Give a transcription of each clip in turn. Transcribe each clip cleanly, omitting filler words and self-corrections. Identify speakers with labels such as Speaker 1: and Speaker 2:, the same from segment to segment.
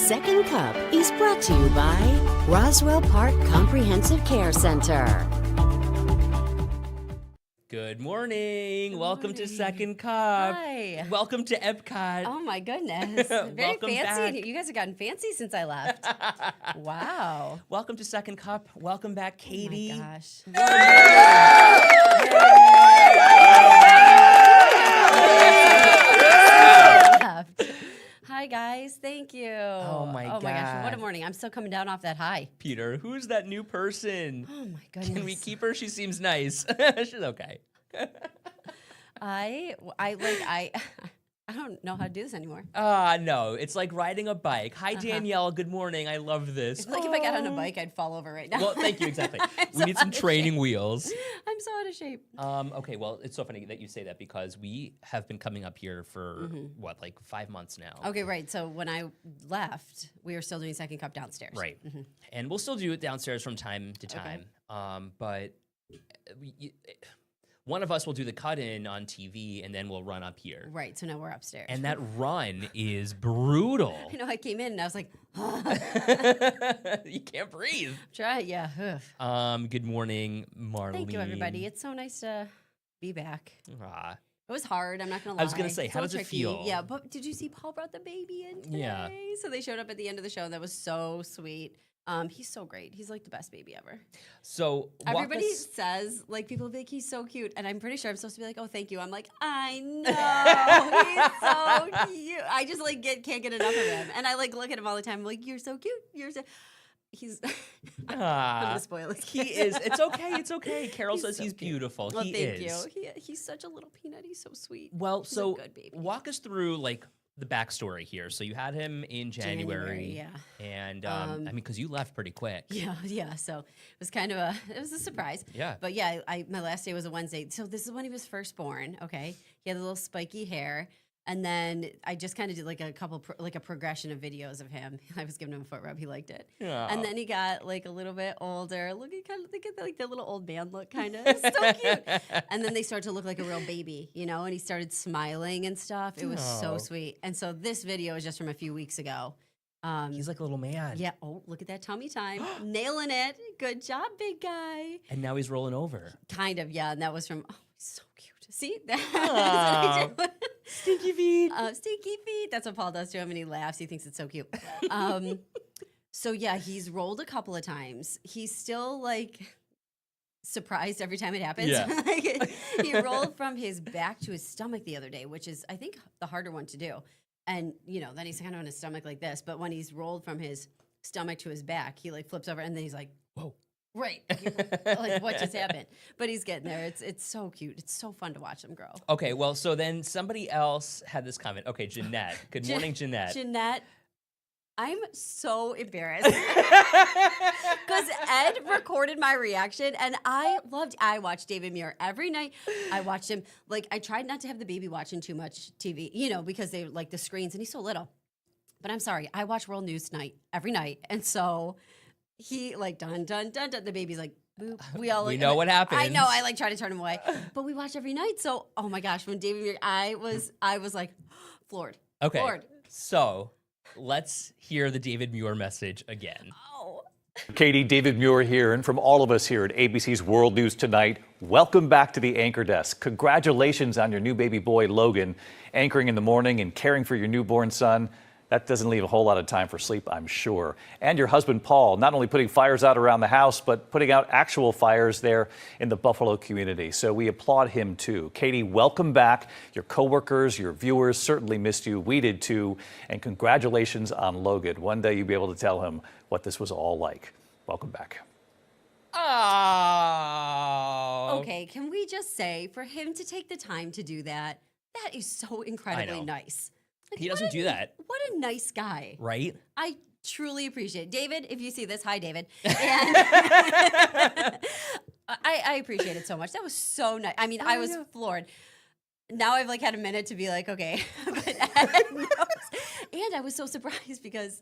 Speaker 1: Second Cup is brought to you by Roswell Park Comprehensive Care Center.
Speaker 2: Good morning. Welcome to
Speaker 3: morning.
Speaker 2: Second Cup.
Speaker 3: Hi.
Speaker 2: Welcome to Epcot.
Speaker 3: Oh my goodness. Very
Speaker 2: Welcome
Speaker 3: fancy.
Speaker 2: back.
Speaker 3: You guys have gotten fancy since I left. Wow.
Speaker 2: Welcome to Second Cup. Welcome back, Katie.
Speaker 3: Oh my gosh. Hi guys, thank you.
Speaker 2: Oh my
Speaker 3: gosh, what a
Speaker 2: God.
Speaker 3: morning. I'm still coming down off that high.
Speaker 2: Peter, who's that new person?
Speaker 3: Oh my goodness.
Speaker 2: Can we keep her? She seems nice. She's okay.
Speaker 3: I don't know how to do this anymore.
Speaker 2: No. It's like riding a bike. Hi, Danielle. Good morning. I love this.
Speaker 3: It's like if I got on a bike, I'd fall over right now.
Speaker 2: Well, thank you. Exactly.
Speaker 3: I'm
Speaker 2: We
Speaker 3: so
Speaker 2: need some
Speaker 3: out of
Speaker 2: training
Speaker 3: shape.
Speaker 2: wheels.
Speaker 3: I'm so out of shape.
Speaker 2: Okay, well, it's so funny that you say that because we have been coming up here for, like 5 months now?
Speaker 3: Okay, right. So when I left, we were still doing Second Cup downstairs.
Speaker 2: Right. And we'll still do it downstairs from time to time. But one of us will do the cut-in on TV, and then we'll run up here.
Speaker 3: Right. So now we're upstairs.
Speaker 2: And that run is brutal.
Speaker 3: I know I came in and I was like,
Speaker 2: You can't breathe.
Speaker 3: try, yeah. Ugh.
Speaker 2: Good morning, Marlene.
Speaker 3: Thank you, everybody. It's so nice to be back.
Speaker 2: Ah,
Speaker 3: It was hard. I'm not gonna lie.
Speaker 2: I was gonna say,
Speaker 3: It's
Speaker 2: how
Speaker 3: a little
Speaker 2: does it
Speaker 3: tricky.
Speaker 2: feel?
Speaker 3: Yeah, but did you see Paul brought the baby in today?
Speaker 2: Yeah.
Speaker 3: So they showed up at the end of the show, and that was so sweet. He's so great. He's like the best baby ever.
Speaker 2: So walk
Speaker 3: Everybody
Speaker 2: us-
Speaker 3: says, like, people be like, he's so cute. And I'm pretty sure I'm supposed to be like, oh, thank you. I'm like, I know. He's so cute. I just, like, can't get enough of him. And I, like, look at him all the time. I'm like, you're so cute. He's, I'm
Speaker 2: Ah,
Speaker 3: going to spoil it.
Speaker 2: he is. It's okay. It's okay. Carol
Speaker 3: He's
Speaker 2: says
Speaker 3: so
Speaker 2: he's
Speaker 3: cute.
Speaker 2: beautiful.
Speaker 3: Well,
Speaker 2: he
Speaker 3: thank
Speaker 2: is.
Speaker 3: you. He's such a little peanut. He's so sweet.
Speaker 2: Well,
Speaker 3: He's a
Speaker 2: so
Speaker 3: good baby.
Speaker 2: walk us through like the backstory here. So you had him in January,
Speaker 3: yeah.
Speaker 2: and I mean, because you left pretty quick.
Speaker 3: Yeah. So it was kind of it was a surprise.
Speaker 2: Yeah.
Speaker 3: But yeah, my last day was a Wednesday. So this is when he was first born. Okay. He had the little spiky hair. And then I just kind of did like a couple, like a progression of videos of him. I was giving him a foot rub. He liked it.
Speaker 2: Yeah.
Speaker 3: And then he got like a little bit older. Look at like the little old man look kind of. So cute. And then they started to look like a real baby, you know, and he started smiling and stuff. It was so
Speaker 2: Oh.
Speaker 3: sweet. And so this video is just from a few weeks ago.
Speaker 2: He's like a little man.
Speaker 3: Yeah. Oh, look at that tummy time. Nailing it. Good job, big guy.
Speaker 2: And now he's rolling over.
Speaker 3: Kind of, yeah. And that was from, oh, he's so cute. See? That's
Speaker 2: Aw.
Speaker 3: what I do.
Speaker 2: Stinky feet.
Speaker 3: Stinky feet. That's what Paul does to him, and he laughs. He thinks it's so cute. So yeah, he's rolled a couple of times. He's still like surprised every time it happens.
Speaker 2: Yeah.
Speaker 3: Like, he rolled from his back to his stomach the other day, which is I think the harder one to do. And you know, then he's kind of on his stomach like this. But when he's rolled from his stomach to his back, he like flips over, and then he's like,
Speaker 2: Whoa.
Speaker 3: right, like what just happened? But he's getting there. It's so cute. It's so fun to watch him grow.
Speaker 2: Okay, well, so then somebody else had this comment. Okay, Jeanette. Good morning, Jeanette.
Speaker 3: Jeanette, I'm so embarrassed because Ed recorded my reaction, and I watched David Muir every night. I watched him. Like, I tried not to have the baby watching too much TV, you know, because they like the screens, and he's so little. But I'm sorry, I watch World News Tonight every night, and so he like dun dun dun dun. The baby's like. Boop. We all
Speaker 2: We
Speaker 3: like,
Speaker 2: know what happens.
Speaker 3: I know. I like try to turn him away, but we watch every night. So, oh my gosh, when David Muir, I was like floored.
Speaker 2: Okay,
Speaker 3: Floored.
Speaker 2: so let's hear the David Muir message again.
Speaker 3: Oh.
Speaker 4: Katie, David Muir here, and from all of us here at ABC's World News Tonight, welcome back to the anchor desk. Congratulations on your new baby boy, Logan, anchoring in the morning and caring for your newborn son. That doesn't leave a whole lot of time for sleep, I'm sure. And your husband, Paul, not only putting fires out around the house, but putting out actual fires there in the Buffalo community. So we applaud him, too. Katie, welcome back. Your coworkers, your viewers certainly missed you. We did, too. And congratulations on Logan. One day you'll be able to tell him what this was all like. Welcome back.
Speaker 2: Oh.
Speaker 3: Okay, can we just say for him to take the time to do that, that is so incredibly
Speaker 2: know.
Speaker 3: nice. Like,
Speaker 2: He doesn't do that.
Speaker 3: What a nice guy.
Speaker 2: Right?
Speaker 3: I truly appreciate it. David, if you see this, hi, David. And I appreciate it so much. That was so nice. I mean, I was floored. Now I've like had a minute to be like, okay. But Ed knows. And I was so surprised because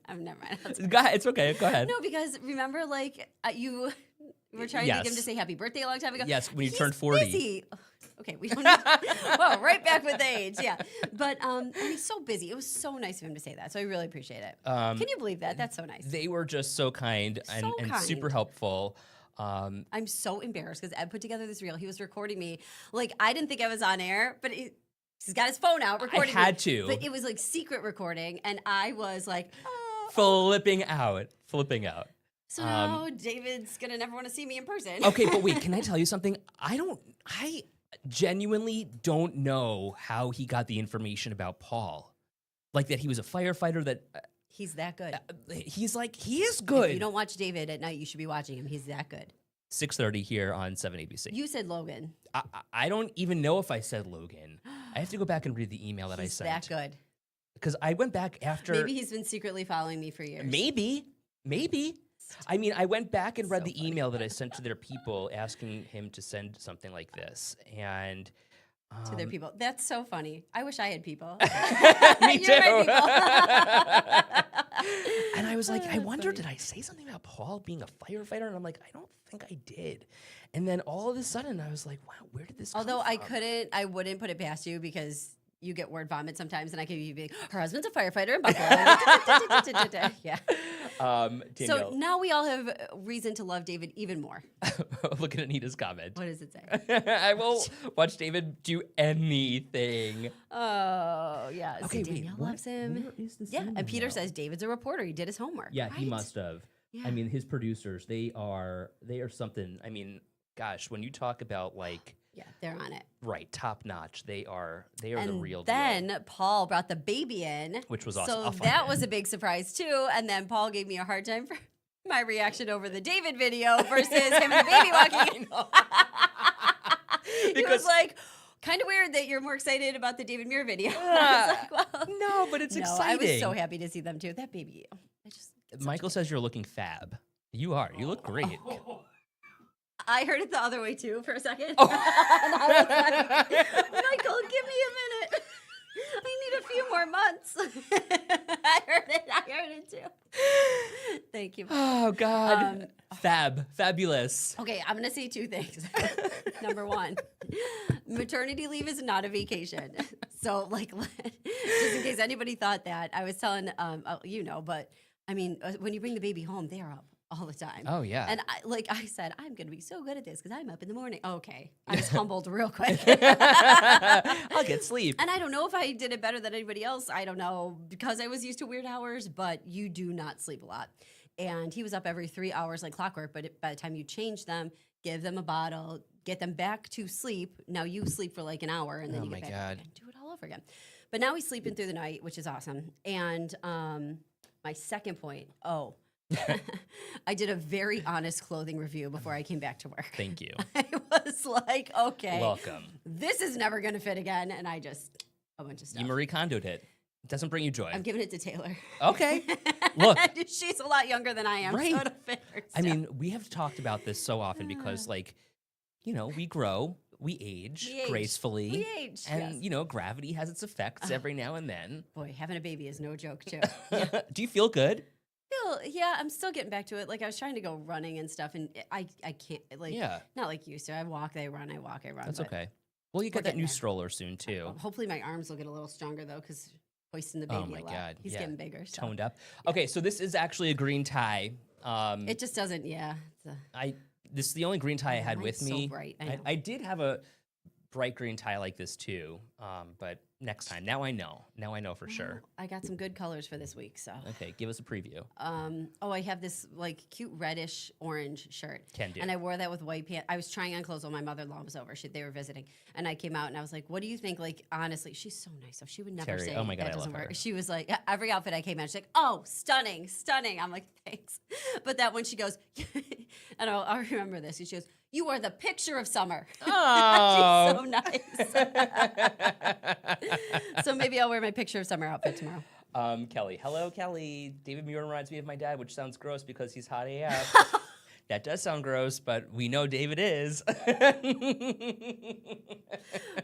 Speaker 3: I'm never mind.
Speaker 2: Go ahead. It's okay. Go ahead.
Speaker 3: No, because remember, like you were trying to get him
Speaker 2: Yes.
Speaker 3: to say happy birthday a long time ago.
Speaker 2: Yes, when you
Speaker 3: He's
Speaker 2: turned 40.
Speaker 3: busy. Ugh, Okay, we don't need whoa, right back with age. Yeah. But and he's so busy. It was so nice of him to say that. So I really appreciate it. Can you believe that? That's so nice.
Speaker 2: They were just so kind and,
Speaker 3: So
Speaker 2: and
Speaker 3: kind.
Speaker 2: super helpful.
Speaker 3: I'm so embarrassed because Ed put together this reel. He was recording me. Like, I didn't think I was on air, but he's got his phone out recording
Speaker 2: had
Speaker 3: me.
Speaker 2: to.
Speaker 3: But it was like secret recording. And I was like, oh.
Speaker 2: Flipping out.
Speaker 3: So now David's going to never want to see me in person.
Speaker 2: Okay, but wait, can I tell you something? I genuinely don't know how he got the information about Paul. Like that he was a firefighter, that
Speaker 3: He's that good.
Speaker 2: he is good.
Speaker 3: If you don't watch David at night, you should be watching him. He's that good.
Speaker 2: 6:30 here on 7 ABC.
Speaker 3: You said Logan.
Speaker 2: I don't even know if I said Logan. I have to go back and read the email that I
Speaker 3: He's
Speaker 2: sent.
Speaker 3: that good.
Speaker 2: Because I went back after.
Speaker 3: Maybe he's been secretly following me for years.
Speaker 2: Maybe. I mean, I went back and read
Speaker 3: So
Speaker 2: the email that I sent to their people asking him to send something like this. And
Speaker 3: To their people. That's so funny. I wish I had people.
Speaker 2: Me
Speaker 3: You're my
Speaker 2: too.
Speaker 3: people.
Speaker 2: And I was like, I
Speaker 3: That's
Speaker 2: wonder,
Speaker 3: funny.
Speaker 2: did I say something about Paul being a firefighter? And I'm like, I don't think I did. And then all of a sudden, I was like, wow, where did this
Speaker 3: Although
Speaker 2: come from?
Speaker 3: I wouldn't put it past you because you get word vomit sometimes, and I could be like, her husband's a firefighter in Buffalo. Yeah. So
Speaker 2: Danielle,
Speaker 3: now we all have reason to love David even more.
Speaker 2: look at Anita's comment.
Speaker 3: What does it say?
Speaker 2: I will watch David do anything.
Speaker 3: Oh, yeah.
Speaker 2: Okay,
Speaker 3: See,
Speaker 2: wait,
Speaker 3: Danielle
Speaker 2: what-
Speaker 3: loves him.
Speaker 2: where is this
Speaker 3: Yeah, and
Speaker 2: email?
Speaker 3: Peter says David's a reporter. He did his homework.
Speaker 2: Yeah, he
Speaker 3: right?
Speaker 2: must have.
Speaker 3: Yeah.
Speaker 2: I mean, his producers, they are something. I mean, gosh, when you talk about like,
Speaker 3: Yeah, they're on it.
Speaker 2: right, top notch, they are the real
Speaker 3: then
Speaker 2: deal.
Speaker 3: Paul brought the baby in,
Speaker 2: Which was awesome.
Speaker 3: So
Speaker 2: I'll find
Speaker 3: that
Speaker 2: it.
Speaker 3: was a big surprise too. And then Paul gave me a hard time for my reaction over the David video versus him and the baby walking in. He was
Speaker 2: Because-
Speaker 3: like, kind of weird that you're more excited about the David Muir video. I was like, well,
Speaker 2: No, but it's
Speaker 3: no,
Speaker 2: exciting.
Speaker 3: I was so happy to see them too. That baby, it's
Speaker 2: Michael says you're looking fab. You are. You look great.
Speaker 3: I heard it the other way too for a second. And I was like, Michael, give me a minute. I need a few more months. I heard it too. Thank you.
Speaker 2: Oh God. Fabulous.
Speaker 3: Okay, I'm gonna say two things. Number one, maternity leave is not a vacation. So, like, just in case anybody thought that, I was telling, but I mean, when you bring the baby home, they are up all the time.
Speaker 2: Oh yeah.
Speaker 3: And I said, I'm going to be so good at this because I'm up in the morning. Okay. I was humbled real quick.
Speaker 2: I'll get sleep.
Speaker 3: And I don't know if I did it better than anybody else. I don't know because I was used to weird hours, but you do not sleep a lot. And he was up every 3 hours like clockwork. But by the time you change them, give them a bottle, get them back to sleep. Now you sleep for like an hour and then
Speaker 2: Oh
Speaker 3: you
Speaker 2: my
Speaker 3: get back
Speaker 2: God.
Speaker 3: up and do it all over again. But now he's sleeping through the night, which is awesome. And my second point, I did a very honest clothing review before I came back to work.
Speaker 2: Thank you.
Speaker 3: I was like, okay,
Speaker 2: Welcome.
Speaker 3: this is never going to fit again. And I just, a bunch of stuff.
Speaker 2: You Marie Kondoed it. It doesn't bring you joy.
Speaker 3: I'm giving it to Taylor.
Speaker 2: Okay. Look.
Speaker 3: She's a lot younger than I am.
Speaker 2: Right.
Speaker 3: So it'll fit her
Speaker 2: I
Speaker 3: stuff.
Speaker 2: mean, we have talked about this so often because, like, we grow, we age
Speaker 3: We age.
Speaker 2: gracefully.
Speaker 3: We age,
Speaker 2: And,
Speaker 3: yes.
Speaker 2: gravity has its effects every now and then.
Speaker 3: Boy, having a baby is no joke, too.
Speaker 2: Do you feel good?
Speaker 3: Yeah, I'm still getting back to it. Like, I was trying to go running and stuff, and I can't, like,
Speaker 2: Yeah.
Speaker 3: not like used to. I walk, I run, I walk, I run.
Speaker 2: That's
Speaker 3: but
Speaker 2: okay. Well, you
Speaker 3: we're
Speaker 2: get that
Speaker 3: getting
Speaker 2: new
Speaker 3: there.
Speaker 2: stroller soon, too.
Speaker 3: Hopefully my arms will get a little stronger, though, because hoisting the baby
Speaker 2: Oh, my
Speaker 3: a lot.
Speaker 2: God.
Speaker 3: He's
Speaker 2: yeah.
Speaker 3: getting bigger. So.
Speaker 2: Toned up. Okay, so this is actually a green tie.
Speaker 3: It just doesn't, yeah.
Speaker 2: This is the only green tie I had with
Speaker 3: Mine's so
Speaker 2: me.
Speaker 3: bright, I know.
Speaker 2: I did have a bright green tie like this too, but next time. Now I know. Now I know for sure.
Speaker 3: I got some good colors for this week, so.
Speaker 2: Okay, give us a preview.
Speaker 3: I have this like cute reddish orange shirt.
Speaker 2: Can do.
Speaker 3: And I wore that with white pants. I was trying on clothes while my mother-in-law was over. They were visiting, and I came out and I was like, "What do you think?" Like honestly, she's so nice. So she would never
Speaker 2: Terry,
Speaker 3: say
Speaker 2: oh my God,
Speaker 3: that
Speaker 2: I
Speaker 3: doesn't
Speaker 2: love
Speaker 3: work.
Speaker 2: her.
Speaker 3: She was like, every outfit I came out, she's like, "Oh, stunning, stunning." I'm like, "Thanks," but that when she goes, and I'll remember this. She goes, "You are the picture of summer."
Speaker 2: Oh.
Speaker 3: She's so nice. So maybe I'll wear my picture of summer outfit tomorrow.
Speaker 2: Kelly. Hello, Kelly. David Muir reminds me of my dad, which sounds gross because he's hot AF. That does sound gross, but we know David is.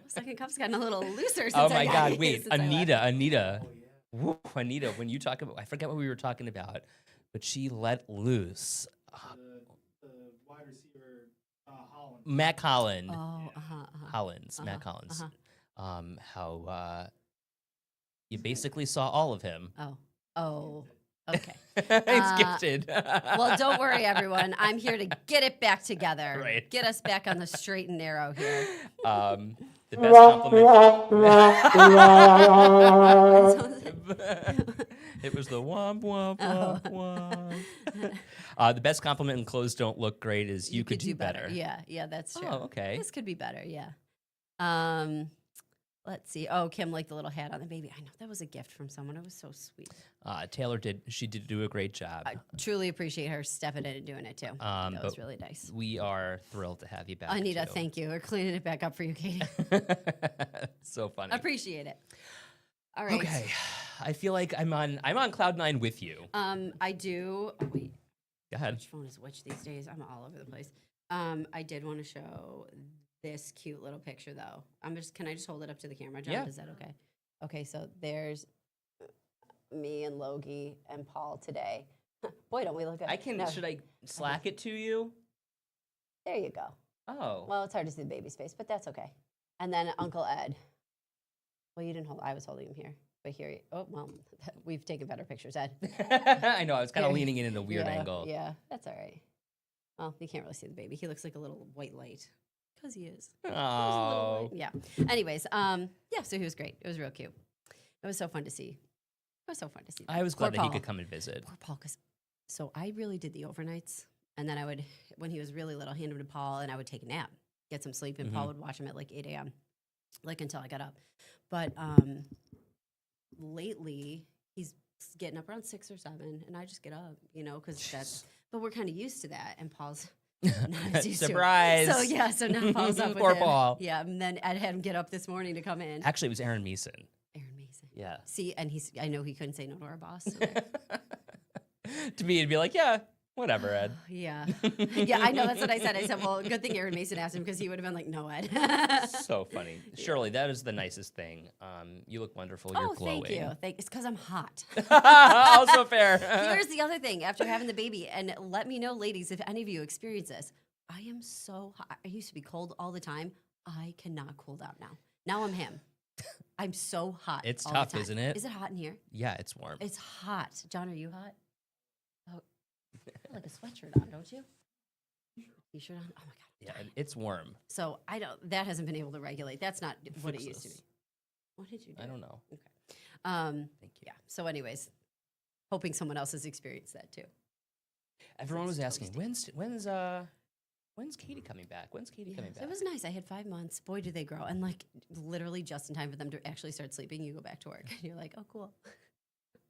Speaker 3: Second cup's gotten a little looser since
Speaker 2: Oh
Speaker 3: I
Speaker 2: my
Speaker 3: got
Speaker 2: God!
Speaker 3: here,
Speaker 2: Wait,
Speaker 3: since I left.
Speaker 2: Anita. Woo, Anita, when you talk about, I forget what we were talking about, but she let loose.
Speaker 5: The wide receiver
Speaker 2: Matt Holland.
Speaker 3: Oh,
Speaker 2: Hollins. Matt
Speaker 3: Uh-huh,
Speaker 2: Collins. How you basically saw all of him.
Speaker 3: Oh, okay.
Speaker 2: He's gifted.
Speaker 3: Well, don't worry, everyone. I'm here to get it back together.
Speaker 2: Right.
Speaker 3: Get us back on the straight and narrow here.
Speaker 2: The best compliment. It was the womp womp womp womp. The best compliment in clothes don't look great is you could do better.
Speaker 3: Yeah, that's true.
Speaker 2: Oh, okay.
Speaker 3: This could be better. Yeah. Let's see. Oh, Kim liked the little hat on the baby. I know that was a gift from someone. It was so sweet.
Speaker 2: Taylor did do a great job.
Speaker 3: I truly appreciate her stepping in and doing it too. That was really nice.
Speaker 2: We are thrilled to have you back.
Speaker 3: Anita,
Speaker 2: too.
Speaker 3: thank you. We're cleaning it back up for you, Katie.
Speaker 2: So funny.
Speaker 3: Appreciate it. All right.
Speaker 2: Okay. I feel like I'm on cloud nine with you.
Speaker 3: I do. Oh, wait.
Speaker 2: Go ahead.
Speaker 3: Which phone is which these days? I'm all over the place. I did want to show this cute little picture though. Can I just hold it up to the camera, John?
Speaker 2: Yeah.
Speaker 3: Is that okay? Okay, so there's me and Logie and Paul today. Boy, don't we look good.
Speaker 2: Should I slack it to you?
Speaker 3: There you go.
Speaker 2: Oh.
Speaker 3: Well, it's hard to see the baby's face, but that's okay. And then Uncle Ed. Well, you didn't hold. I was holding him here. But here, oh, well, we've taken better pictures, Ed.
Speaker 2: I know. I was kind of
Speaker 3: Here.
Speaker 2: leaning in a weird
Speaker 3: Yeah,
Speaker 2: angle.
Speaker 3: Yeah, that's all right. Well, you can't really see the baby. He looks like a little white light. Because he is.
Speaker 2: Oh.
Speaker 3: Yeah. Anyways, yeah, so he was great. It was real cute. It was so fun to see. It was so fun to see.
Speaker 2: I was
Speaker 3: Poor
Speaker 2: glad that he
Speaker 3: Paul.
Speaker 2: could come and visit.
Speaker 3: Poor Paul, so I really did the overnights. And then I would, when he was really little, hand him to Paul and I would take a nap, get some sleep, and Paul would watch him at like 8 a.m., like until I got up. But lately, he's getting up around 6 or 7, and I just get up, because but we're kind of used to that, and Paul's not as used
Speaker 2: Surprise.
Speaker 3: to it. So, yeah, so now Paul's up with
Speaker 2: Poor
Speaker 3: him.
Speaker 2: Paul.
Speaker 3: Yeah, and then Ed had him get up this morning to come in.
Speaker 2: Actually, it was Aaron Mason.
Speaker 3: Aaron Mason.
Speaker 2: Yeah.
Speaker 3: See, and I know he couldn't say no to our boss. So
Speaker 2: To me, it'd be like, yeah, whatever, Ed.
Speaker 3: yeah. Yeah, I know. That's what I said. I said, well, good thing Aaron Mason asked him because he would have been like, no, Ed.
Speaker 2: So funny. Shirley, that is the nicest thing. You look wonderful. You're glowing.
Speaker 3: Thank you. It's because I'm hot.
Speaker 2: Also fair.
Speaker 3: Here's the other thing after having the baby, and let me know, ladies, if any of you experience this. I am so hot. I used to be cold all the time. I cannot cool down now. Now I'm him. I'm so hot.
Speaker 2: It's
Speaker 3: all the
Speaker 2: tough,
Speaker 3: time.
Speaker 2: isn't it?
Speaker 3: Is it hot in here?
Speaker 2: Yeah, it's warm.
Speaker 3: It's hot. John, are you hot? Oh, you feel like a sweatshirt on, don't you? T-shirt on? Oh my God.
Speaker 2: Yeah, it's warm.
Speaker 3: So that hasn't been able to regulate. That's not what it
Speaker 2: Fix
Speaker 3: used to
Speaker 2: this.
Speaker 3: be. What did you do?
Speaker 2: I don't know.
Speaker 3: Okay.
Speaker 2: Thank you.
Speaker 3: Yeah. So anyways, hoping someone else has experienced that too.
Speaker 2: Everyone was
Speaker 3: It's
Speaker 2: asking, when's Katie coming back? When's Katie coming back?
Speaker 3: It was nice. I had 5 months. Boy, did they grow. And like literally just in time for them to actually start sleeping, you go back to work. And you're like, oh, cool.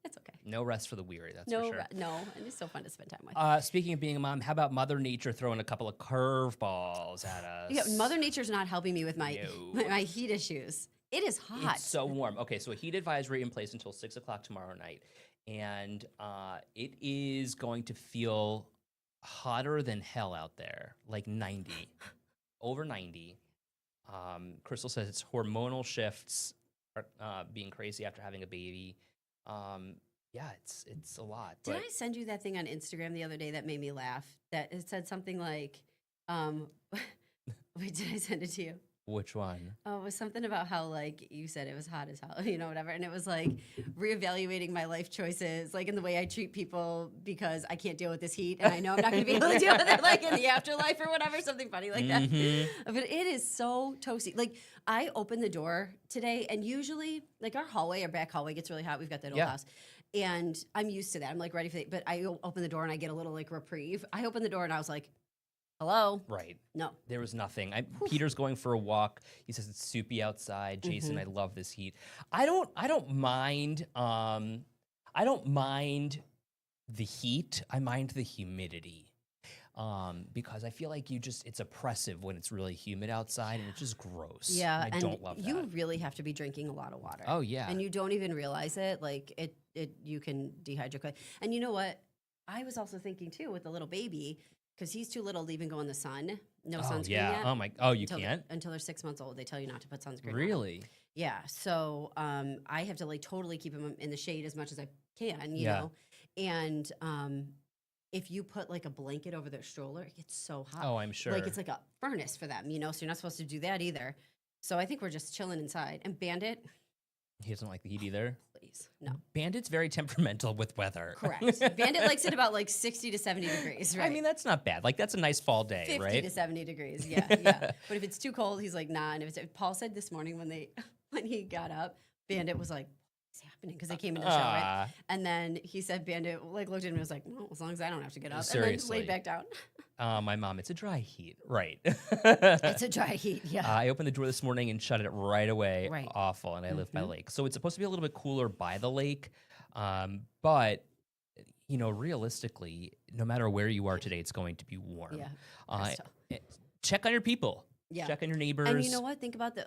Speaker 3: It's okay.
Speaker 2: No rest for the weary, that's for sure.
Speaker 3: No. And it's so fun to spend time with.
Speaker 2: Speaking of being a mom, how about Mother Nature throwing a couple of curveballs at us?
Speaker 3: Yeah, Mother Nature's not helping me with my
Speaker 2: No.
Speaker 3: my heat issues. It is hot.
Speaker 2: It's so warm. Okay, so a heat advisory in place until 6 o'clock tomorrow night. And it is going to feel hotter than hell out there, like 90, over 90. Crystal says it's hormonal shifts are being crazy after having a baby. Yeah, it's a lot.
Speaker 3: Did I send you that thing on Instagram the other day that made me laugh? That it said something like, wait, did I send it to you?
Speaker 2: Which one?
Speaker 3: Oh, it was something about how, like, you said it was hot as hell, whatever. And it was like reevaluating my life choices, like in the way I treat people because I can't deal with this heat. And I know I'm not going to be able to deal with it, like in the afterlife or whatever, something funny like that. But it is so toasty. Like, I opened the door today, and usually, like, our back hallway gets really hot. We've got that old house. And I'm used to that. I'm like ready for it. But I open the door and I get a little like reprieve. I opened the door and I was like, hello?
Speaker 2: Right.
Speaker 3: No.
Speaker 2: There was nothing. Peter's going for a walk. He says it's soupy outside. Jason, I love this heat. I don't mind the heat. I mind the humidity. Because I feel like it's oppressive when it's really humid outside and it's just gross.
Speaker 3: Yeah,
Speaker 2: and I don't love that.
Speaker 3: You really have to be drinking a lot of water.
Speaker 2: Oh yeah.
Speaker 3: And you don't even realize it. Like you can dehydrate. And you know what? I was also thinking too with the little baby, because he's too little to even go in the sun. No sunscreen yet.
Speaker 2: You can't?
Speaker 3: Until they're 6 months old. They tell you not to put sunscreen on.
Speaker 2: Really?
Speaker 3: Yeah. So I have to like totally keep him in the shade as much as I can, you know? And if you put like a blanket over their stroller, it gets so hot.
Speaker 2: Oh, I'm sure.
Speaker 3: Like it's like a furnace for them, so you're not supposed to do that either. So I think we're just chilling inside. And Bandit,
Speaker 2: He doesn't like the heat either.
Speaker 3: please, no.
Speaker 2: Bandit's very temperamental with weather.
Speaker 3: Correct. Bandit likes it about like 60 to 70 degrees, right?
Speaker 2: I mean, that's not bad. Like, that's a nice fall day,
Speaker 3: 50
Speaker 2: right?
Speaker 3: to 70 degrees, yeah. But if it's too cold, he's like, nah. And if Paul said this morning when he got up, Bandit was like, what's happening? Because they came into the show, right? And then he said, Bandit like looked at him and was like, well, as long as I don't have to get up.
Speaker 2: Seriously.
Speaker 3: And then laid back down.
Speaker 2: My mom, it's a dry heat. Right.
Speaker 3: It's a dry heat, yeah.
Speaker 2: I opened the door this morning and shut it right away.
Speaker 3: Right.
Speaker 2: Awful. And I live by the lake. So it's supposed to be a little bit cooler by the lake. But, realistically, no matter where you are today, it's going to be warm.
Speaker 3: Yeah.
Speaker 2: Check on your people.
Speaker 3: Yeah.
Speaker 2: Check on your neighbors.
Speaker 3: And you know what? Think about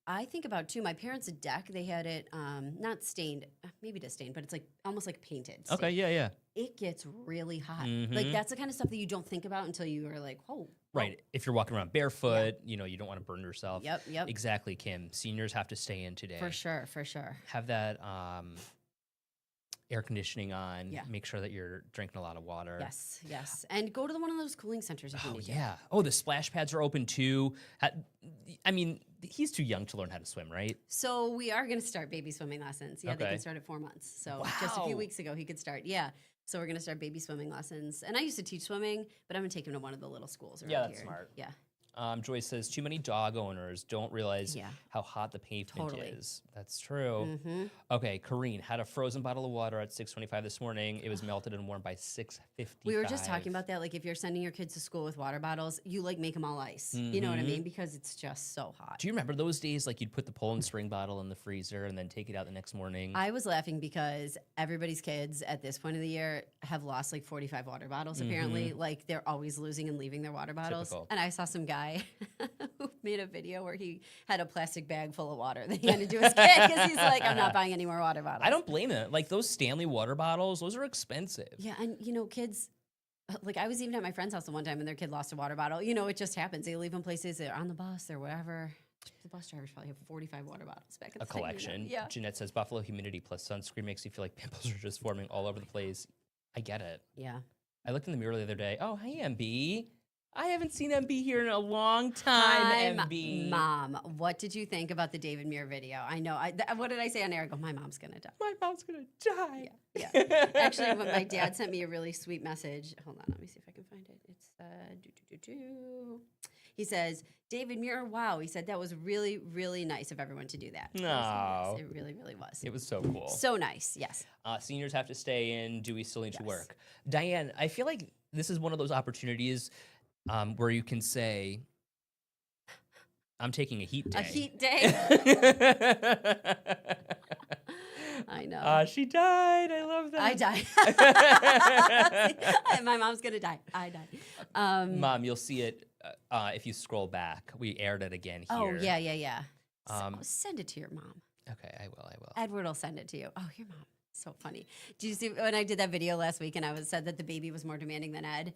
Speaker 3: I think about too, my parents' deck, they had it not stained, maybe just stained, but it's like almost like painted.
Speaker 2: Okay,
Speaker 3: stained.
Speaker 2: yeah.
Speaker 3: It gets really hot. Like that's the kind of stuff that you don't think about until you are like, oh.
Speaker 2: Right. If you're walking around barefoot, you don't want to burn yourself.
Speaker 3: Yep.
Speaker 2: Exactly, Kim. Seniors have to stay in today.
Speaker 3: For sure.
Speaker 2: Have that air conditioning on.
Speaker 3: Yeah.
Speaker 2: Make sure that you're drinking a lot of water.
Speaker 3: Yes. And go to one of those cooling centers if you need to.
Speaker 2: Yeah. Oh, the splash pads are open too. I mean, he's too young to learn how to swim, right?
Speaker 3: So we are going to start baby swimming lessons. Yeah, they
Speaker 2: Okay.
Speaker 3: can start at 4 months. So just a
Speaker 2: Wow.
Speaker 3: few weeks ago, he could start. Yeah. So we're going to start baby swimming lessons. And I used to teach swimming, but I'm going to take him to one of the little schools around
Speaker 2: Yeah, that's
Speaker 3: here.
Speaker 2: smart.
Speaker 3: Yeah.
Speaker 2: Joyce says too many dog owners don't realize
Speaker 3: Yeah.
Speaker 2: how hot the pavement
Speaker 3: Totally.
Speaker 2: is. That's true.
Speaker 3: Mm-hmm.
Speaker 2: Okay, Kareen had a frozen bottle of water at 6:25 this morning. It was melted and warm by 6:55.
Speaker 3: We were just talking about that. Like, if you're sending your kids to school with water bottles, you like make them all ice. You know what I mean? Because it's just so hot.
Speaker 2: Do you remember those days? Like, you'd put the Poland Spring bottle in the freezer and then take it out the next morning.
Speaker 3: I was laughing because everybody's kids at this point of the year have lost like 45 water bottles, apparently. Like, they're always losing and leaving their water bottles.
Speaker 2: Typical.
Speaker 3: And I saw some guy who made a video where he had a plastic bag full of water that he handed to his kid because he's like, I'm not buying any more water bottles.
Speaker 2: I don't blame it. Like, those Stanley water bottles, those are expensive.
Speaker 3: Yeah, and kids, like I was even at my friend's house the one time and their kid lost a water bottle. It just happens. They leave them places, they're on the bus, they're wherever. The bus drivers probably have 45 water bottles back in
Speaker 2: A
Speaker 3: the thing,
Speaker 2: collection.
Speaker 3: Yeah.
Speaker 2: Jeanette says Buffalo humidity plus sunscreen makes you feel like pimples are just forming all over the place. I get it.
Speaker 3: Yeah.
Speaker 2: I looked in the mirror the other day. Oh, hey, MB. I haven't seen MB here in a long time, MB.
Speaker 3: Mom, what did you think about the David Muir video? I know. What did I say on air? I go, my mom's going to die.
Speaker 2: My mom's going to die.
Speaker 3: Yeah. Actually, when my dad sent me a really sweet message. Hold on, let me see if I can find it. It's He says, David Muir, wow. He said that was really, really nice of everyone to do that.
Speaker 2: No.
Speaker 3: Yes, it really, really was.
Speaker 2: It was so cool.
Speaker 3: So nice, yes.
Speaker 2: Seniors have to stay in. Do we still need to
Speaker 3: Yes.
Speaker 2: work? Diane, I feel like this is one of those opportunities where you can say, I'm taking a heat day.
Speaker 3: A heat day. I know.
Speaker 2: She died. I love that.
Speaker 3: I died. My mom's going to die. I died.
Speaker 2: Mom, you'll see it if you scroll back. We aired it again here.
Speaker 3: Oh, yeah.
Speaker 2: Um,
Speaker 3: Send it to your mom.
Speaker 2: Okay, I will.
Speaker 3: Edward will send it to you. Oh, your mom. So funny. Did you see when I did that video last week and I said that the baby was more demanding than Ed?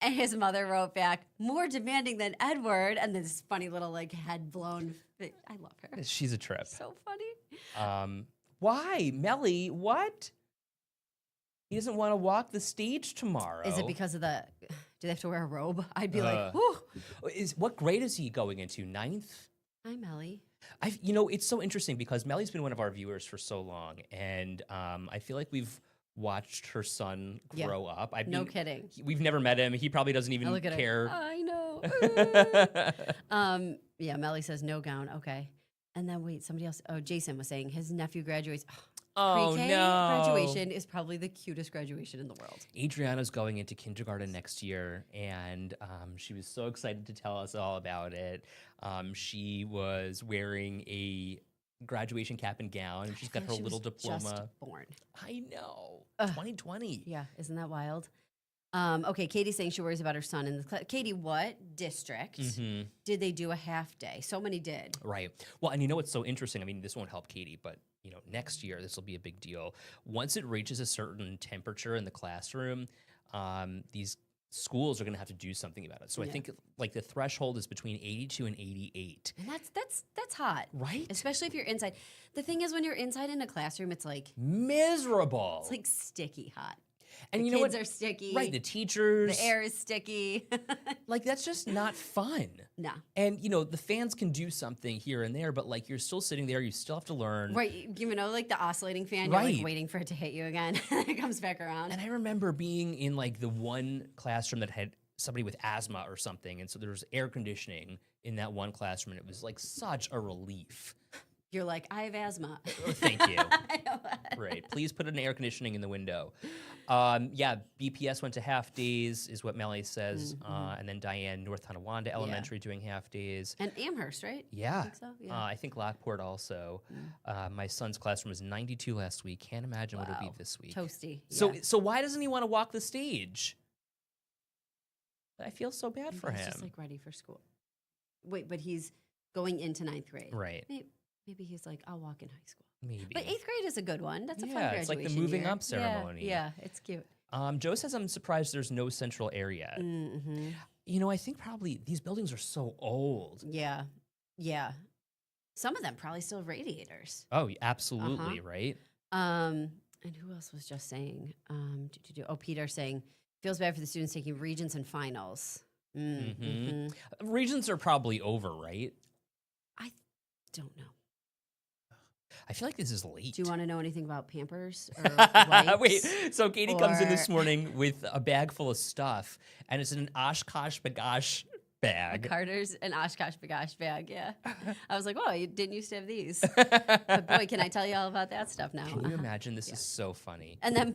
Speaker 3: And his mother wrote back, more demanding than Edward. And this funny little like head blown. I love her.
Speaker 2: She's a trip.
Speaker 3: So funny.
Speaker 2: Why? Melly, what? He doesn't want to walk the stage tomorrow.
Speaker 3: Is it because of do they have to wear a robe? I'd be like, whew.
Speaker 2: What grade is he going into? 9th?
Speaker 3: Hi, Melly.
Speaker 2: It's so interesting because Melly's been one of our viewers for so long, and I feel like we've watched her son grow up.
Speaker 3: No kidding.
Speaker 2: We've never met him. He probably doesn't even
Speaker 3: Look at
Speaker 2: care.
Speaker 3: her. I know. Yeah, Melly says no gown. Okay. And then wait, somebody else. Oh, Jason was saying his nephew graduates.
Speaker 2: Oh,
Speaker 3: Pre-K
Speaker 2: no.
Speaker 3: graduation is probably the cutest graduation in the world.
Speaker 2: Adriana's going into kindergarten next year, and she was so excited to tell us all about it. She was wearing a graduation cap and gown, and she's got her
Speaker 3: She
Speaker 2: little
Speaker 3: was
Speaker 2: diploma.
Speaker 3: Just born.
Speaker 2: I know.
Speaker 3: Ugh.
Speaker 2: 2020.
Speaker 3: Yeah, isn't that wild? Okay, Katie's saying she worries about her son in the class. Katie, what district did they do a half day? So many did.
Speaker 2: Right. Well, and you know what's so interesting? I mean, this won't help Katie, but next year this will be a big deal. Once it reaches a certain temperature in the classroom, these schools are going to have to do something about it. So I think like the threshold is between 82 and 88.
Speaker 3: And that's hot.
Speaker 2: Right?
Speaker 3: Especially if you're inside. The thing is when you're inside in a classroom, it's like
Speaker 2: Miserable.
Speaker 3: sticky hot.
Speaker 2: And
Speaker 3: the
Speaker 2: you know
Speaker 3: kids
Speaker 2: what?
Speaker 3: are sticky.
Speaker 2: Right, the teachers.
Speaker 3: The air is sticky.
Speaker 2: Like, that's just not fun.
Speaker 3: No.
Speaker 2: And, the fans can do something here and there, but, like, you're still sitting there. You still have to learn.
Speaker 3: Right, like the oscillating fan, you're
Speaker 2: Right.
Speaker 3: like waiting for it to hit you again. It comes back around.
Speaker 2: And I remember being in, like, the one classroom that had somebody with asthma or something. And so there was air conditioning in that one classroom. And it was, like, such a relief.
Speaker 3: You're like, I have asthma.
Speaker 2: Oh, thank you. Right. Please put an air conditioning in the window. Yeah, BPS went to half days, is what Melanie says. And then Diane, North Tonawanda Elementary doing half days.
Speaker 3: And Amherst, right?
Speaker 2: Yeah.
Speaker 3: I think so. Yeah.
Speaker 2: I think Lockport also. My son's classroom was 92 last week. Can't imagine what it'll be this week.
Speaker 3: Toasty.
Speaker 2: So why doesn't he want to walk the stage? I feel so bad for
Speaker 3: He's
Speaker 2: him.
Speaker 3: just like ready for school. Wait, but he's going into 9th grade.
Speaker 2: Right.
Speaker 3: Maybe he's like, I'll walk in high school.
Speaker 2: Maybe.
Speaker 3: But 8th grade is a good one. That's a fun
Speaker 2: Yeah,
Speaker 3: graduation
Speaker 2: it's like the moving
Speaker 3: year.
Speaker 2: up ceremony.
Speaker 3: Yeah, it's cute.
Speaker 2: Joe says, I'm surprised there's no central air yet. I think probably these buildings are so old.
Speaker 3: Yeah. Some of them probably still have radiators.
Speaker 2: Oh, absolutely, right?
Speaker 3: And who else was just saying? Peter saying, feels bad for the students taking regents and finals.
Speaker 2: Regions are probably over, right?
Speaker 3: I don't know.
Speaker 2: I feel like this is late.
Speaker 3: Do you want to know anything about Pampers or wipes?
Speaker 2: Wait, so Katie comes in this morning with a bag full of stuff, and it's in an Oshkosh Bagosh bag.
Speaker 3: Carter's an Oshkosh Bagosh bag, yeah. I was like, oh, you didn't used to have these. But boy, can I tell you all about that stuff now.
Speaker 2: Can you imagine? This is so funny.
Speaker 3: And then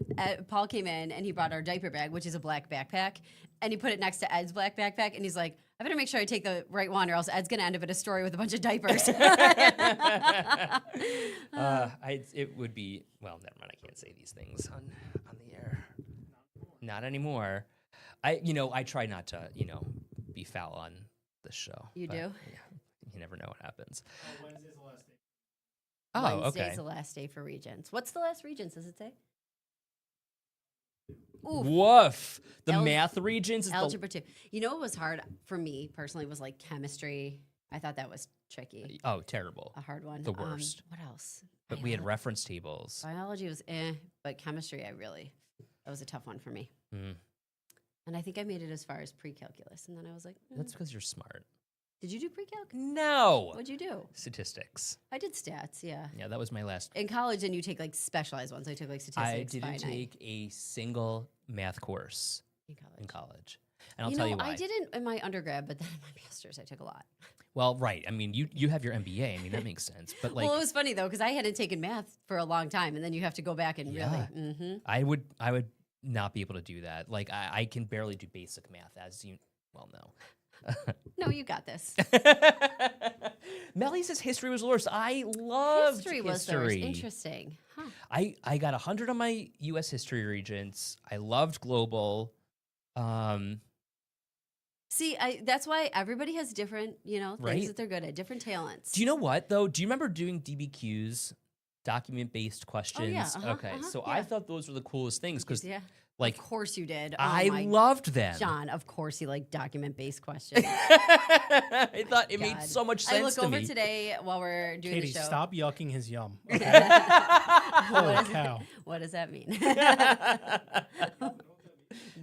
Speaker 3: Paul came in and he brought our diaper bag, which is a black backpack, and he put it next to Ed's black backpack, and he's like, I better make sure I take the right one or else Ed's going to end up in a story with a bunch of diapers.
Speaker 2: It would be, well, never mind. I can't say these things on the air. Not anymore. I try not to, be foul on the show.
Speaker 3: You do?
Speaker 2: Yeah, you never know what happens.
Speaker 5: Wednesday's the last day.
Speaker 2: Oh,
Speaker 3: Wednesday's
Speaker 2: okay.
Speaker 3: the last day for Regents. What's the last Regents, does it say? Oof.
Speaker 2: Woof. The math regions is
Speaker 3: Algebra 2. You know what was hard for me personally was like chemistry. I thought that was tricky.
Speaker 2: Oh, terrible.
Speaker 3: A hard one.
Speaker 2: The worst.
Speaker 3: What else?
Speaker 2: But we had reference tables.
Speaker 3: Biology was but chemistry, that was a tough one for me. And I think I made it as far as pre-calculus. And then I was like,
Speaker 2: That's because you're smart.
Speaker 3: Did you do pre-calc?
Speaker 2: No.
Speaker 3: What'd you do?
Speaker 2: Statistics.
Speaker 3: I did stats, yeah.
Speaker 2: Yeah, that was my last.
Speaker 3: In college, then you take like specialized ones. I took like statistics.
Speaker 2: I didn't
Speaker 3: finite
Speaker 2: take a single math course
Speaker 3: in college.
Speaker 2: in college. And I'll tell you why.
Speaker 3: I didn't in my undergrad, but then in my master's, I took a lot.
Speaker 2: Well, right. I mean, you have your MBA. I mean, that makes sense. But like,
Speaker 3: Well, it was funny though because I hadn't taken math for a long time, and then you have to go back and really.
Speaker 2: I would not be able to do that. Like, I can barely do basic math, as you well know.
Speaker 3: No, you got this.
Speaker 2: Melly says history was the worst. I loved
Speaker 3: History was the worst. Interesting. Huh.
Speaker 2: I got 100 on my U.S. history regents. I loved global.
Speaker 3: See, that's why everybody has different, things
Speaker 2: Right?
Speaker 3: that they're good at, different talents.
Speaker 2: Do you know what though? Do you remember doing DBQs, document-based questions? Okay, so I thought those were the coolest things because,
Speaker 3: Yeah.
Speaker 2: like,
Speaker 3: Of course you did.
Speaker 2: I loved them.
Speaker 3: John, of course you like document-based questions.
Speaker 2: I thought it made
Speaker 3: God.
Speaker 2: so much
Speaker 3: I
Speaker 2: sense
Speaker 3: look
Speaker 2: to
Speaker 3: over
Speaker 2: me.
Speaker 3: today while we're doing
Speaker 5: Katie,
Speaker 3: the show.
Speaker 5: stop yucking his yum.
Speaker 3: What
Speaker 5: Holy
Speaker 3: does-
Speaker 5: cow.
Speaker 3: What does that mean?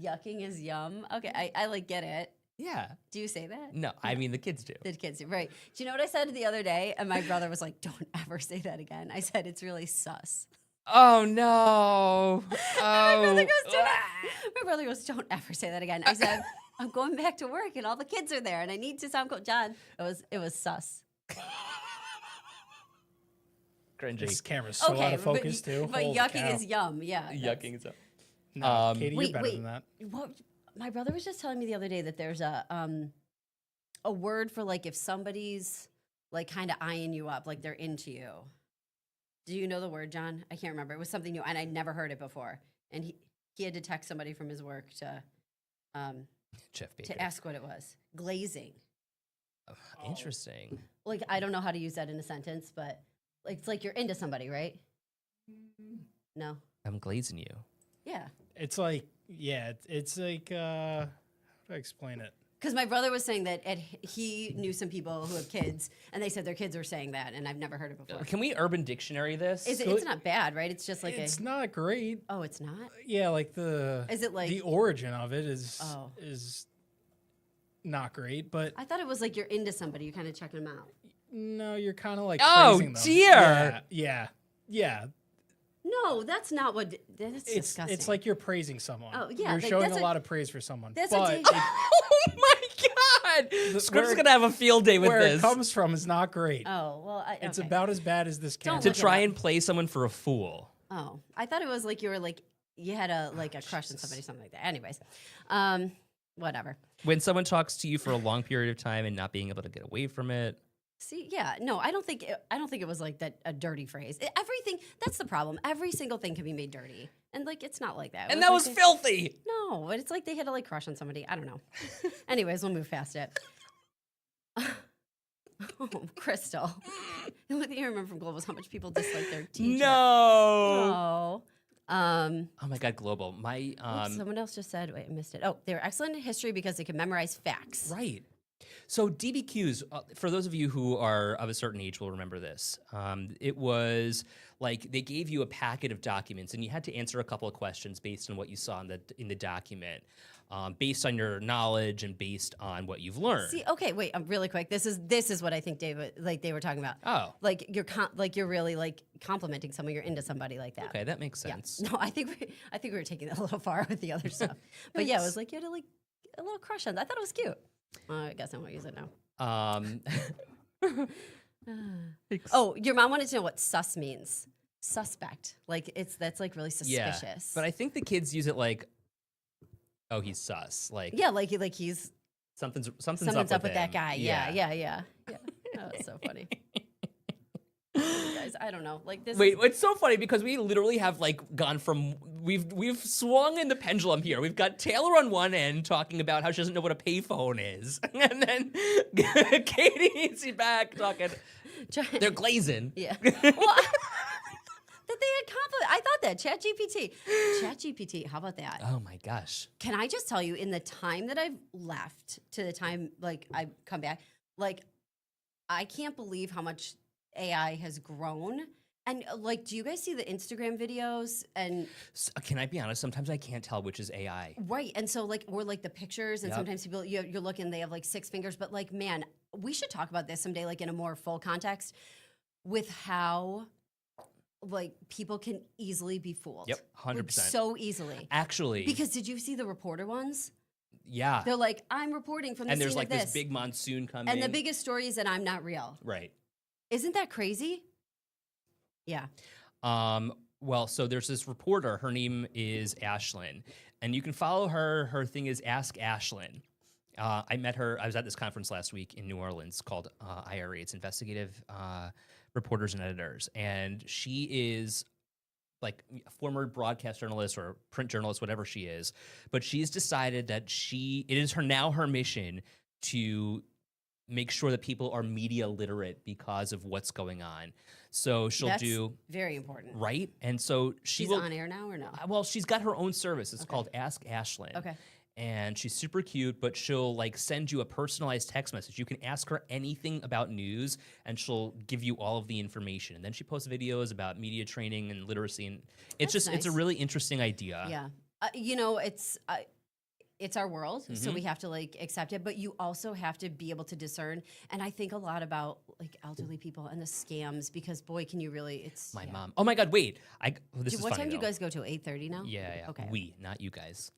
Speaker 3: Yucking is yum. Okay, I like get it.
Speaker 2: Yeah.
Speaker 3: Do you say that?
Speaker 2: No, I mean the kids do.
Speaker 3: The kids do. Right. Do you know what I said the other day? And my brother was like, don't ever say that again. I said, it's really sus.
Speaker 2: Oh no.
Speaker 3: My brother
Speaker 2: Oh.
Speaker 3: goes, don't ever say that again. I said, I'm going back to work and all the kids are there and I need to sound cool. John, it was sus.
Speaker 2: Cringy.
Speaker 5: This camera's so out of focus, too.
Speaker 3: But
Speaker 5: Holy
Speaker 3: yucking
Speaker 5: cow.
Speaker 3: is yum. Yeah.
Speaker 2: Yucking is up.
Speaker 5: No, Katie, you're
Speaker 3: Wait,
Speaker 5: better
Speaker 3: wait.
Speaker 5: than that.
Speaker 3: What? My brother was just telling me the other day that there's a word for like if somebody's like kind of eyeing you up, like they're into you. Do you know the word, John? I can't remember. It was something new, and I'd never heard it before. And he had to text somebody from his work to
Speaker 2: Jeff Baker.
Speaker 3: ask what it was. Glazing.
Speaker 2: Interesting.
Speaker 3: Like I don't know how to use that in a sentence, but like, it's like you're into somebody, right? No.
Speaker 2: I'm glazing you.
Speaker 3: Yeah.
Speaker 5: It's like, yeah, it's like, how do I explain it?
Speaker 3: Because my brother was saying that he knew some people who have kids, and they said their kids were saying that, and I've never heard it before.
Speaker 2: Can we Urban Dictionary this?
Speaker 3: It's not bad, right? It's just like
Speaker 5: It's not great.
Speaker 3: Oh, it's not?
Speaker 5: Yeah, like
Speaker 3: Is it like
Speaker 5: the origin of it is not great, but
Speaker 3: I thought it was like you're into somebody, you're kind of checking them out.
Speaker 5: no, you're kind of like
Speaker 2: Oh,
Speaker 5: praising them.
Speaker 2: dear.
Speaker 5: Yeah.
Speaker 3: No, that's not what. That's disgusting.
Speaker 5: It's like you're praising someone.
Speaker 3: Oh, yeah,
Speaker 5: you're
Speaker 3: like,
Speaker 5: showing
Speaker 3: that's
Speaker 5: a lot of praise for someone.
Speaker 3: that's
Speaker 5: but
Speaker 3: what
Speaker 5: it,
Speaker 2: Oh my God! Script's gonna have a field day with
Speaker 5: where
Speaker 2: this.
Speaker 5: it comes from is not great.
Speaker 3: Oh well,
Speaker 5: It's
Speaker 3: okay.
Speaker 5: about as bad as this can.
Speaker 3: Don't
Speaker 2: to
Speaker 3: look it
Speaker 2: try
Speaker 3: up.
Speaker 2: and play someone for a fool.
Speaker 3: Oh, I thought it was like you were like you had a crush on somebody, something like that. Anyways, whatever.
Speaker 2: When someone talks to you for a long period of time and not being able to get away from it.
Speaker 3: See, yeah, no, I don't think it was like that a dirty phrase. Everything, that's the problem. Every single thing can be made dirty, and like it's not like that.
Speaker 2: And that was filthy.
Speaker 3: No, but it's like they had to like crush on somebody. I don't know. Anyways, we'll move past it. Oh, Crystal. The only thing I remember from Global is how much people dislike their teacher.
Speaker 2: No.
Speaker 3: Oh.
Speaker 2: Oh my God, Global. My
Speaker 3: Someone else just said, wait, I missed it. Oh, they were excellent in history because they could memorize facts.
Speaker 2: right. So DBQs, for those of you who are of a certain age, will remember this. It was like they gave you a packet of documents, and you had to answer a couple of questions based on what you saw in the document, based on your knowledge and based on what you've learned.
Speaker 3: See, okay, wait, really quick. This is what I think they were talking about.
Speaker 2: Oh.
Speaker 3: Like you're really like complimenting someone. You're into somebody like that.
Speaker 2: Okay, that makes
Speaker 3: Yeah.
Speaker 2: sense.
Speaker 3: No, I think we were taking that a little far with the other stuff. But yeah, it was like you had like a little crush on that. I thought it was cute. I guess I won't use it now. Oh, your mom wanted to know what sus means. Suspect. Like that's like really suspicious.
Speaker 2: Yeah, but I think the kids use it like, oh, he's sus. Like,
Speaker 3: yeah, like he's
Speaker 2: something's
Speaker 3: someone's up with that
Speaker 2: him.
Speaker 3: guy. Yeah. Oh, that's so funny. Guys, I don't know. Like this.
Speaker 2: Wait, it's so funny because we literally have like gone from we've swung in the pendulum here. We've got Taylor on one end talking about how she doesn't know what a payphone is, and then Katie is back talking. They're glazing.
Speaker 3: Yeah. Well, that they had conflict. I thought that ChatGPT. How about that?
Speaker 2: Oh my gosh.
Speaker 3: Can I just tell you, in the time that I've left to the time like I come back, like I can't believe how much AI has grown. And like, do you guys see the Instagram videos? And
Speaker 2: Can I be honest? Sometimes I can't tell which is AI.
Speaker 3: right, and so like, or like the pictures, and
Speaker 2: Yep.
Speaker 3: sometimes people you're looking, they have like 6 fingers, but like, man, we should talk about this someday, like in a more full context, with how like people can easily be fooled.
Speaker 2: Yep, 100%.
Speaker 3: Like, so easily.
Speaker 2: Actually,
Speaker 3: Because did you see the reporter ones?
Speaker 2: yeah.
Speaker 3: They're like, I'm reporting from the
Speaker 2: And there's
Speaker 3: scene
Speaker 2: like
Speaker 3: of
Speaker 2: this big monsoon coming.
Speaker 3: and the biggest story is that I'm not real.
Speaker 2: right.
Speaker 3: Isn't that crazy? Yeah.
Speaker 2: Well, so there's this reporter. Her name is Ashlyn, and you can follow her. Her thing is Ask Ashlyn. I met her. I was at this conference last week in New Orleans called IRE. It's Investigative Reporters and Editors, and she is like a former broadcast journalist or print journalist, whatever she is. But she's decided that it is her mission to make sure that people are media literate because of what's going on. So she'll
Speaker 3: That's
Speaker 2: do
Speaker 3: very important.
Speaker 2: right, and so
Speaker 3: She's on air now or no?
Speaker 2: well, she's got her own service. It's called Ask Ashlyn.
Speaker 3: Okay.
Speaker 2: And she's super cute, but she'll like send you a personalized text message. You can ask her anything about news, and she'll give you all of the information. And then she posts videos about media training and literacy, and it's
Speaker 3: That's
Speaker 2: it's a
Speaker 3: nice.
Speaker 2: really interesting idea.
Speaker 3: Yeah. It's our world, so we have to like accept it, but you also have to be able to discern. And I think a lot about like elderly people and the scams, because boy, can you really, it's
Speaker 2: My
Speaker 3: yeah.
Speaker 2: mom. Oh my God! Wait, this is
Speaker 3: What
Speaker 2: funny
Speaker 3: time do you
Speaker 2: though.
Speaker 3: guys go to? 8:30 now?
Speaker 2: Yeah.
Speaker 3: Okay.
Speaker 2: We, not you guys.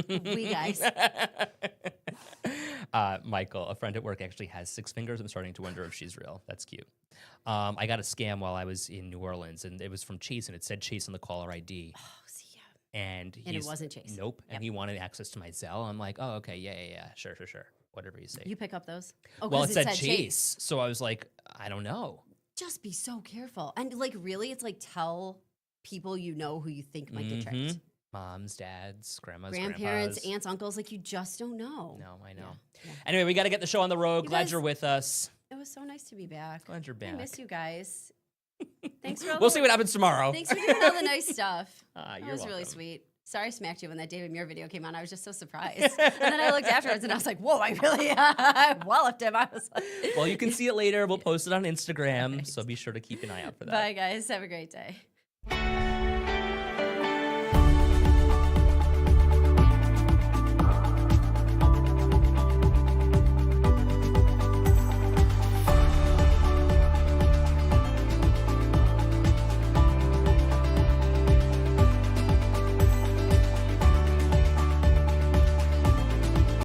Speaker 3: We guys.
Speaker 2: Michael, a friend at work, actually has 6 fingers. I'm starting to wonder if she's real. That's cute. I got a scam while I was in New Orleans, and it was from Chase, and it said Chase on the caller ID.
Speaker 3: Oh, see, yeah.
Speaker 2: And
Speaker 3: it wasn't Chase.
Speaker 2: Nope. And he wanted access to my Zelle. I'm like, oh, okay, yeah. Sure. Whatever you say.
Speaker 3: You pick up those? Oh,
Speaker 2: well,
Speaker 3: 'cause
Speaker 2: it said Chase. So I was like, I don't know.
Speaker 3: Just be so careful. And like, really, it's like tell people you know who you think might get tricked.
Speaker 2: Mhm. Moms, dads, grandmas,
Speaker 3: Grandparents,
Speaker 2: grandpas.
Speaker 3: aunts, uncles, like you just don't know.
Speaker 2: No, I know.
Speaker 3: Yeah.
Speaker 2: Anyway, we got to get the show on the road.
Speaker 3: You
Speaker 2: Glad
Speaker 3: guys-
Speaker 2: you're with us.
Speaker 3: It was so nice to be back.
Speaker 2: Glad you're back.
Speaker 3: I miss you guys. Thanks for all
Speaker 2: We'll
Speaker 3: the-
Speaker 2: see what happens tomorrow.
Speaker 3: Thanks for doing all the nice stuff.
Speaker 2: Ah,
Speaker 3: That
Speaker 2: you're
Speaker 3: was really
Speaker 2: welcome.
Speaker 3: sweet. Sorry I smacked you when that David Muir video came on. I was just so surprised. And then I looked afterwards and I was like, whoa, I really walloped him. I was like,
Speaker 2: Well, you can see it later. We'll post it on Instagram, so be sure to keep an eye out for that.
Speaker 3: bye, guys. Have a great day.